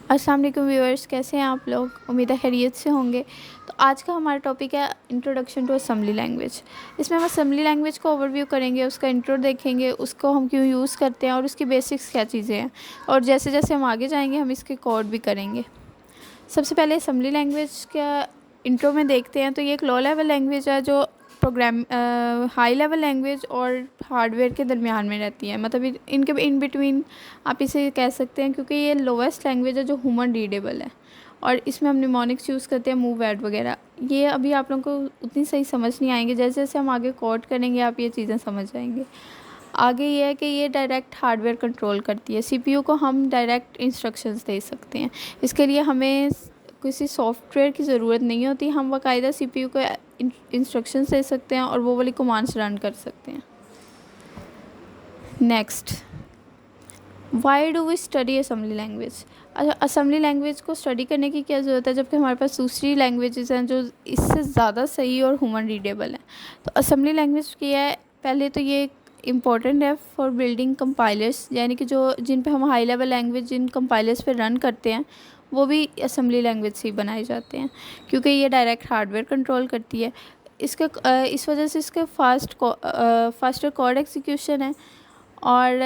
अस्सलाम वालेकुम व्यूअर्स, कैसे हैं आप लोग। उम्मीद है खैरियत से होंगे। तो आज का हमारा टॉपिक है इंट्रोडक्शन टू असेंबली लैंग्वेज। इसमें हम असेंबली लैंग्वेज को ओवरव्यू करेंगे, उसका इंट्रो देखेंगे, उसको हम क्यों यूज़ करते हैं और उसकी बेसिक्स क्या चीज़ें हैं, और जैसे जैसे हम आगे जाएंगे हम इसके कोड भी करेंगे। सबसे पहले असेंबली लैंग्वेज का इंट्रो में देखते हैं। तो ये एक लो लेवल लैंग्वेज है जो प्रोग्राम हाई लेवल लैंग्वेज और हार्डवेयर के दरमियान में रहती है, मतलब इनके इन बिटवीन आप इसे कह सकते हैं, क्योंकि ये लोवेस्ट लैंग्वेज है जो ह्यूमन रीडेबल है। और इसमें हम निमोनिक्स यूज़ करते हैं, मूव ऐड वगैरह। ये अभी आप लोगों को उतनी सही समझ नहीं आएंगे, जैसे जैसे हम आगे कोड करेंगे आप ये चीज़ें समझ जाएंगे। आगे ये है कि ये डायरेक्ट हार्डवेयर कंट्रोल करती है। सीपीयू को हम डायरेक्ट इंस्ट्रक्शंस दे सकते हैं। इसके लिए हमें किसी सॉफ्टवेयर की ज़रूरत नहीं होती, हम बाकायदा सीपीयू को इंस्ट्रक्शंस दे सकते हैं और वो वाली कमांड्स रन कर सकते हैं। Next, why do we study assembly language. Assembly language को स्टडी करने की क्या ज़रूरत है जबकि हमारे पास दूसरी लैंग्वेजेस हैं जो इससे ज़्यादा सही और ह्यूमन रीडेबल हैं। तो असेंबली लैंग्वेज क्या है, पहले तो ये इम्पॉर्टेंट है फॉर बिल्डिंग कंपाइलर्स, यानी कि जो जिन पे हम हाई लेवल लैंग्वेज जिन कंपाइलर्स पे रन करते हैं वो भी असेंबली लैंग्वेज से ही बनाए जाते हैं, क्योंकि ये डायरेक्ट हार्डवेयर कंट्रोल करती है। इसके इस वजह से इसके फास्टर कोड एग्जीक्यूशन है, और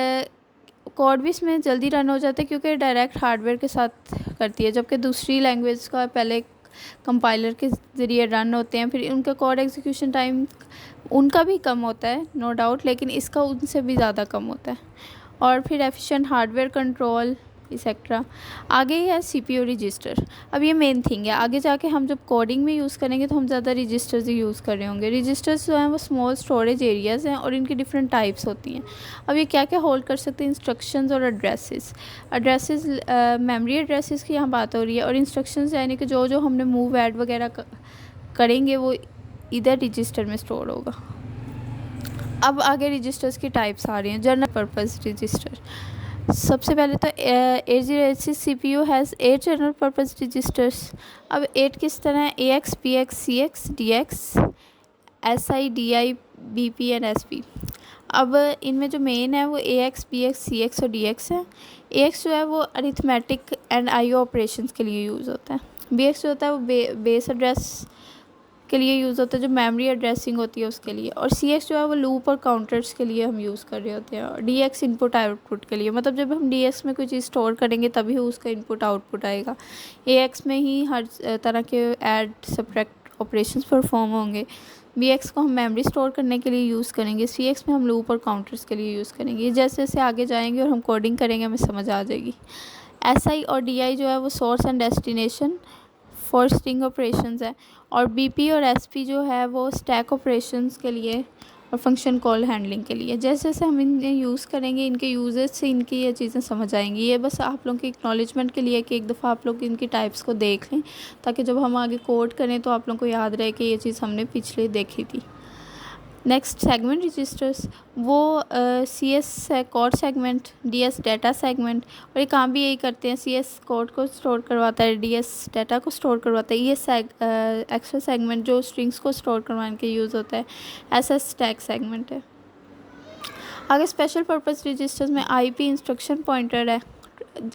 कोड भी इसमें जल्दी रन हो जाता है क्योंकि डायरेक्ट हार्डवेयर के साथ करती है, जबकि दूसरी लैंग्वेज का पहले कंपाइलर के ज़रिए रन होते हैं, फिर उनका कोड एग्जीक्यूशन टाइम उनका भी कम होता है नो डाउट, लेकिन इसका उनसे भी ज़्यादा कम होता है। और फिर एफिशिएंट हार्डवेयर कंट्रोल एक्सेट्रा। आगे है सीपीयू रजिस्टर। अब ये मेन थिंग है, आगे जाके हम जब कोडिंग में यूज़ करेंगे तो हम ज़्यादा रजिस्टर्स ही यूज़ कर रहे होंगे। रजिस्टर्स जो हैं वो स्मॉल स्टोरेज एरियाज़ हैं और इनकी डिफरेंट टाइप्स होती हैं। अब ये क्या क्या होल्ड कर सकते हैं, इंस्ट्रक्शंस और एड्रेसेस मेमोरी एड्रेसेस की यहाँ बात हो रही है, और इंस्ट्रक्शंस यानी कि जो जो हमने मूव ऐड वगैरह करेंगे वो इधर रजिस्टर में स्टोर होगा। अब आगे रजिस्टर्स की टाइप्स आ रही हैं। जनरल पर्पस रजिस्टर, सबसे पहले तो 8086 CPU has 8 general purpose registers. अब 8 किस तरह है, AX PX CX DX SI DI BP and SP। अब इनमें जो मेन है वो AX PX CX और DX है। AX जो है वो अरिथमेटिक एंड IO ऑपरेशंस के लिए यूज़ होता है। BX जो होता है वो बेस एड्रेस के लिए यूज़ होता है, जो मेमोरी एड्रेसिंग होती है उसके लिए। और CX जो है वो लूप और काउंटर्स के लिए हम यूज़ कर रहे होते हैं। और DX इनपुट आउटपुट के लिए, मतलब जब हम DX में कोई चीज़ स्टोर करेंगे तभी उसका इनपुट आउटपुट आएगा। AX में ही हर तरह के ऐड सब्ट्रैक्ट ऑपरेशंस परफॉर्म होंगे। BX को हम मेमोरी स्टोर करने के लिए यूज़ करेंगे। CX में हम लूप और काउंटर्स के लिए यूज़ करेंगे। जैसे जैसे आगे जाएंगे और हम कोडिंग करेंगे हमें समझ आ जाएगी। SI और DI जो है वो source and destination for string operations है। और BP और SP जो है वो स्टैक ऑपरेशंस के लिए और फंक्शन कॉल हैंडलिंग के लिए। जैसे जैसे हम इन्हें यूज़ करेंगे इनके यूजेस से इनकी ये चीज़ें समझ आएंगी। ये बस आप लोगों की एक्नॉलेजमेंट के लिए कि एक दफ़ा आप लोग इनकी टाइप्स को देख लें, ताकि जब हम आगे कोड करें तो आप लोगों को याद रहे कि ये चीज़ हमने पिछले देखी थी। नेक्स्ट, सेगमेंट रजिस्टर्स, वो CS है code segment, DS data segment. और ये काम भी यही करते हैं, CS कोड को स्टोर करवाता है, DS डाटा को स्टोर करवाता है। ये एक्स्ट्रा सेगमेंट जो स्ट्रिंग्स को स्टोर करवाने के यूज़ होता है, ऐसा स्टैक सेगमेंट है। आगे स्पेशल पर्पस रजिस्टर्स में IP इंस्ट्रक्शन पॉइंटर है,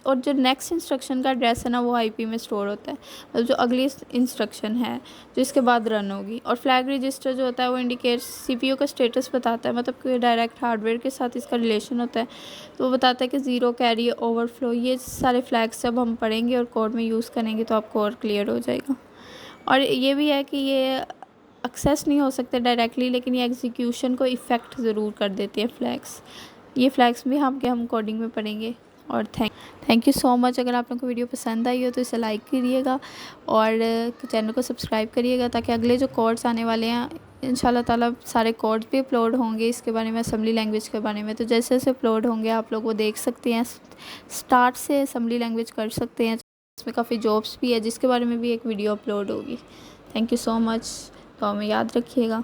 और जो नेक्स्ट इंस्ट्रक्शन का एड्रेस है ना वो IP में स्टोर होता है, मतलब जो अगली इंस्ट्रक्शन है जो इसके बाद रन होगी। और फ्लैग रजिस्टर जो होता है वो इंडिकेट CPU का स्टेटस बताता है, मतलब कि डायरेक्ट हार्डवेयर के साथ इसका रिलेशन होता है, तो वो बताता है कि ज़ीरो, कैरी, ओवरफ्लो, ये सारे फ्लैग्स जब हम पढ़ेंगे और कोड में यूज़ करेंगे तो आपको और क्लियर हो जाएगा। और ये भी है कि ये एक्सेस नहीं हो सकते डायरेक्टली, लेकिन ये एग्जीक्यूशन को इफ़ेक्ट ज़रूर कर देते हैं फ्लैग्स। ये फ्लैग्स भी हम कोडिंग में पढ़ेंगे। और थैंक यू सो मच। अगर आप लोगों को वीडियो पसंद आई हो तो इसे लाइक करिएगा और चैनल को सब्सक्राइब करिएगा, ताकि अगले जो कोड्स आने वाले हैं इंशाल्लाह ताला सारे कोड्स भी अपलोड होंगे इसके बारे में, असेंबली लैंग्वेज के बारे में। तो जैसे जैसे अपलोड होंगे आप लोग वो देख सकते हैं, स्टार्ट से असेंबली लैंग्वेज कर सकते हैं। इसमें काफ़ी जॉब्स भी है जिसके बारे में भी एक वीडियो अपलोड होगी। Thank you so much. तो हमें याद रखिएगा।